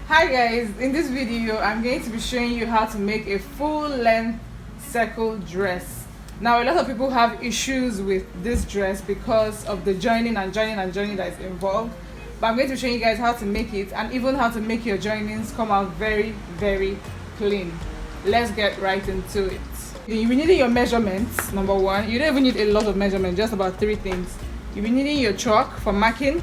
Hi guys, in this video I'm going to be showing you how to make a full length circle dress. Now a lot of people have issues with this dress because of the joining that is involved, but I'm going to show you guys how to make it and even how to make your joinings come out very clean. Let's get right into it. You will need your measurements. Number one, you don't even need a lot of measurements, just about 3 things. You'll be needing your chalk for marking,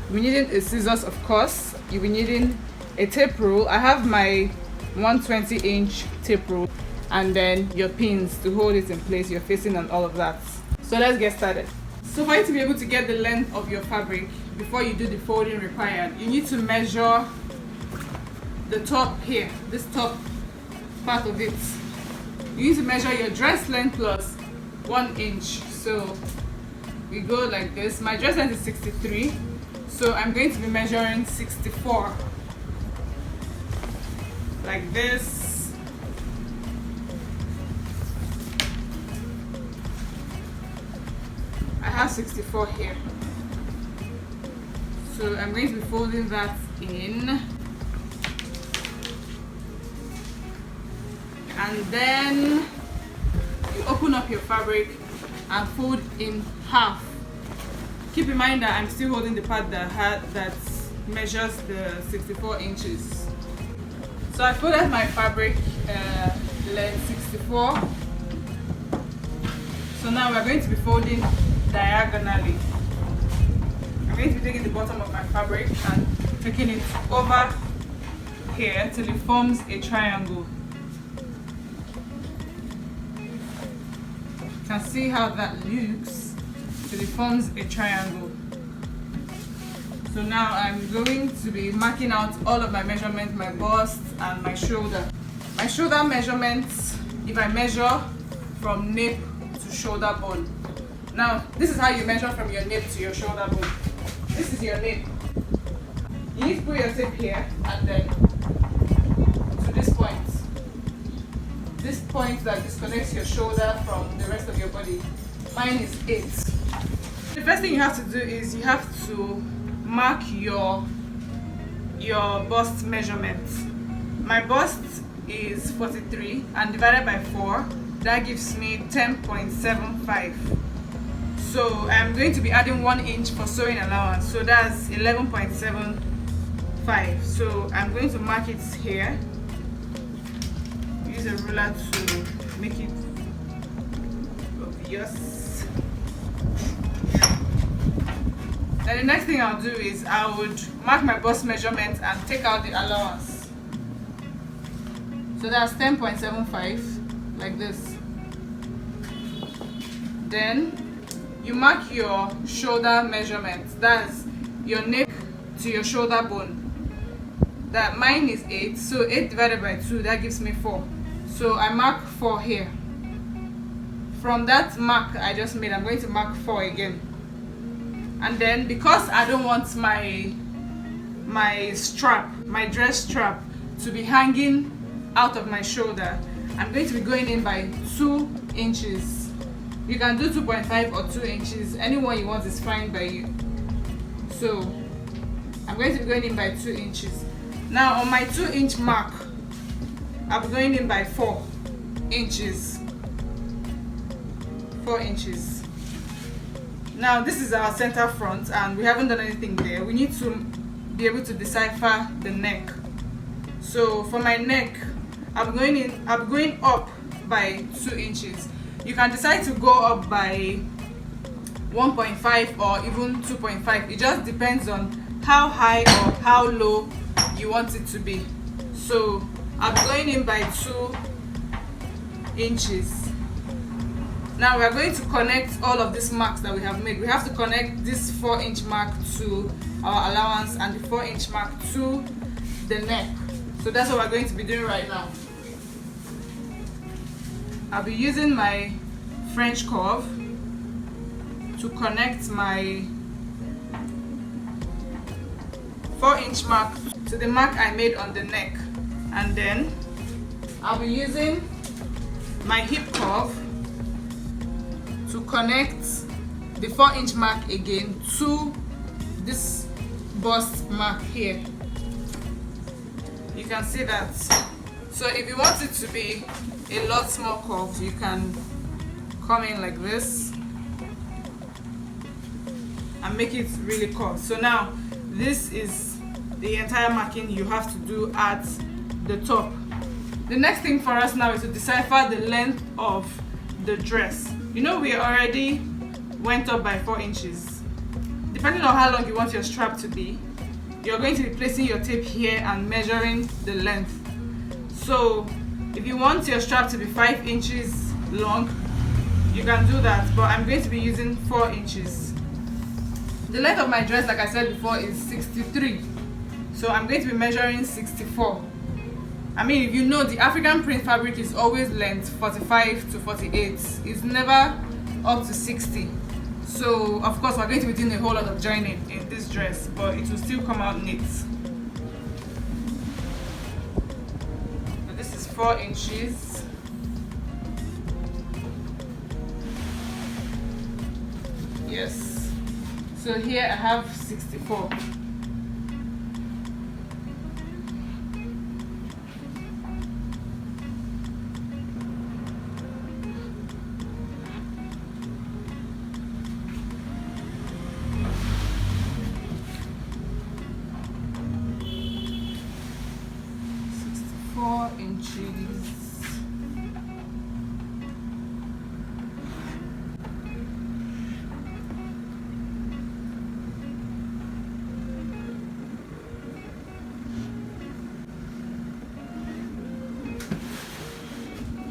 you'll be needing a scissors, of course, you'll be needing a tape rule. I have my 120-inch tape rule, and then your pins to hold it in place, your facing and all of that. So let's get started. So for you to be able to get the length of your fabric before you do the folding required, you need to measure the top here, this top part of it. You need to measure your dress length plus 1 inch. So we go like this. My dress length is 63, so I'm going to be measuring 64. Like this. I have 64 here, so I'm going to be folding that in, and then you open up your fabric and fold in half. Keep in mind that I'm still holding the part that measures the 64 inches. So I folded my fabric length 64. So now we're going to be folding diagonally. I'm going to be taking the bottom of my fabric and taking it over here till it forms a triangle. You can see how that looks till it forms a triangle. So now I'm going to be marking out all of my measurements, my bust and my shoulder. My shoulder measurements, if I measure from nape to shoulder bone. Now this is how you measure from your nape to your shoulder bone. This is your nape. You need to put your tape here and then to this point. This point that disconnects your shoulder from the rest of your body. Mine is 8. The first thing you have to do is you have to mark your bust measurement. My bust is 43 and divided by 4, that gives me 10.75. So I'm going to be adding 1 inch for sewing allowance, so that's 11.75. So I'm going to mark it here. Use a ruler to make it obvious. Then the next thing I'll do is I would mark my bust measurement and take out the allowance. So that's 10.75, like this. Then you mark your shoulder measurement. That's your nape to your shoulder bone. That mine is 8, so 8 divided by 2, that gives me 4. So I mark 4 here. From that mark I just made, I'm going to mark 4 again. And then because I don't want my strap, my dress strap, to be hanging out of my shoulder, I'm going to be going in by 2 inches. You can do 2.5 or 2 inches, any one you want is fine by you. So I'm going to be going in by 2 inches. Now on my 2-inch mark, I'll be going in by 4 inches. 4 inches. Now this is our center front and we haven't done anything there. We need to be able to decipher the neck. So for my neck, I'm going up by 2 inches. You can decide to go up by 1.5 or even 2.5. It just depends on how high or how low you want it to be. So I'm going in by 2 inches. Now we are going to connect all of these marks that we have made. We have to connect this 4-inch mark to our allowance and the 4-inch mark to the neck. So that's what we're going to be doing right now. I'll be using my French curve to connect my 4-inch mark to the mark I made on the neck. And then I'll be using my hip curve to connect the 4-inch mark again to this bust mark here. you can see that. So if you want it to be a lot more curved, you can come in like this and make it really curved. So now this is the entire marking you have to do at the top. The next thing for us now is to decipher the length of the dress. You know, we already went up by 4 inches. Depending on how long you want your strap to be, you're going to be placing your tape here and measuring the length. So if you want your strap to be 5 inches long, you can do that, but I'm going to be using 4 inches. The length of my dress, like I said before, is 63. So I'm going to be measuring 64. I mean, if you know, the African print fabric is always length 45 to 48. It's never up to 60. So of course we're going to be doing a whole lot of joining in this dress, but it will still come out neat. So this is 4 inches. Yes. So here I have 64.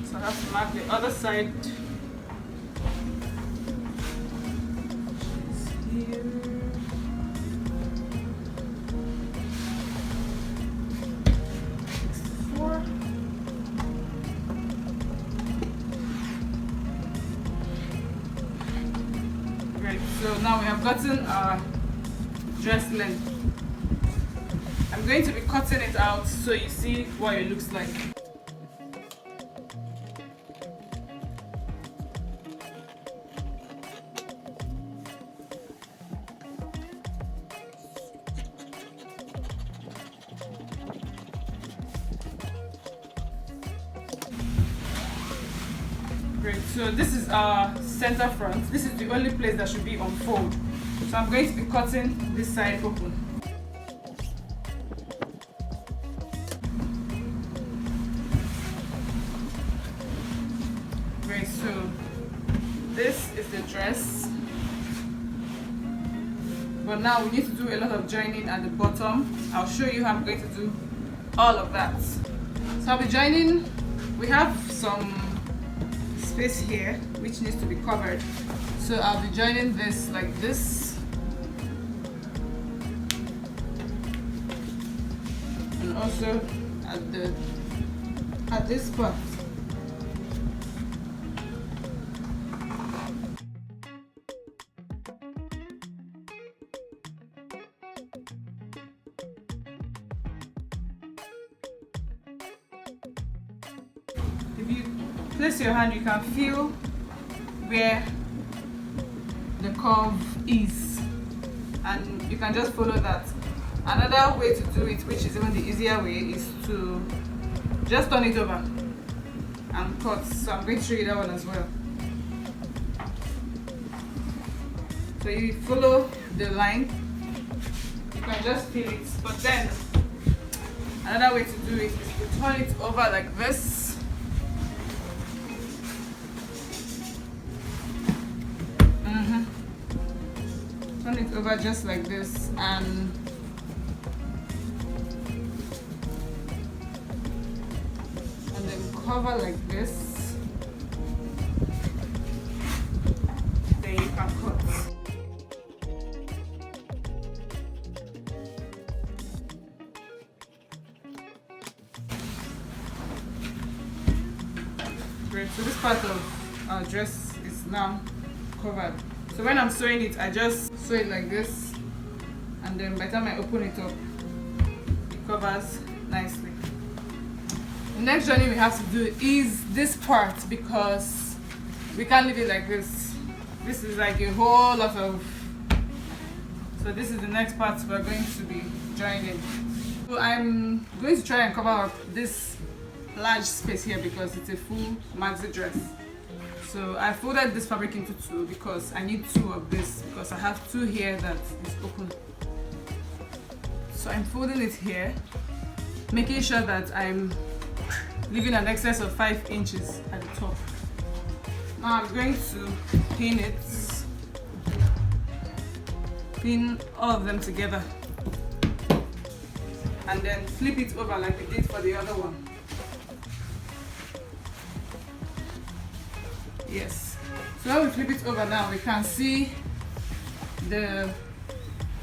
So I have to mark the other side. Here. Great, so now we have gotten our dress length. I'm going to be cutting it out so you see what it looks like. Great, so this is our center front. This is the only place that should be on fold. So I'm going to be cutting this side open. Great, so this is the dress. But now we need to do a lot of joining at the bottom. I'll show you how I'm going to do all of that. So I'll be joining, we have some space here which needs to be covered, so I'll be joining this like this, and also at this spot. If you place your hand, you can feel where the curve is, and you can just follow that. Another way to do it, which is even the easier way, is to just turn it over and cut. So I'm going to show you that one as well. So you follow the line, you can just feel it, but then another way to do it is to turn it over like this. Turn it over just like this, and then cover like this. Then you can cut. Great, so this part of our dress is now covered. So when I'm sewing it, I just sew it like this, and then by the time I open it up, it covers nicely. The next journey we have to do is this part, because we can't leave it like this. This is like a whole lot of, so this is the next part we're going to be joining. So I'm going to try and cover up this large space here because it's a full maxi dress. So I folded this fabric into two because I need two of this because I have two here that is open. So I'm folding it here, making sure that I'm leaving an excess of 5 inches at the top. Now I'm going to pin it, pin all of them together, and then flip it over like we did for the other one. Yes. So when we flip it over now, we can see the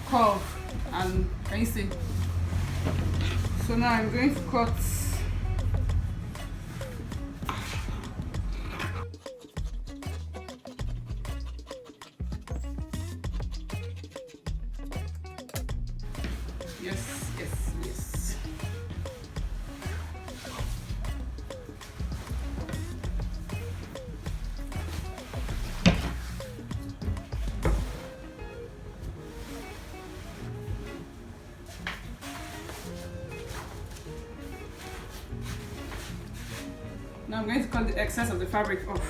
curve, and can you see? So now I'm going to cut yes. Now I'm going to cut the excess of the fabric off.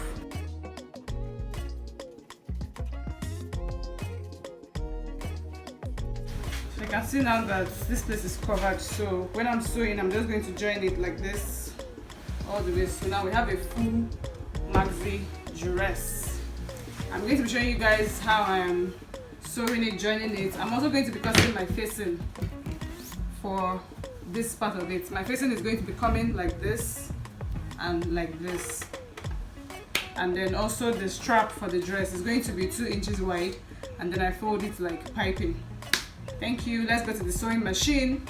So you can see now that this place is covered, so when I'm sewing, I'm just going to join it like this all the way. So now we have a full maxi dress. I'm going to be showing you guys how I am sewing it, joining it. I'm also going to be cutting my facing for this part of it. My facing is going to be coming like this and like this, and then also the strap for the dress is going to be 2 inches wide, and then I fold it like piping. Thank you. Let's go to the sewing machine.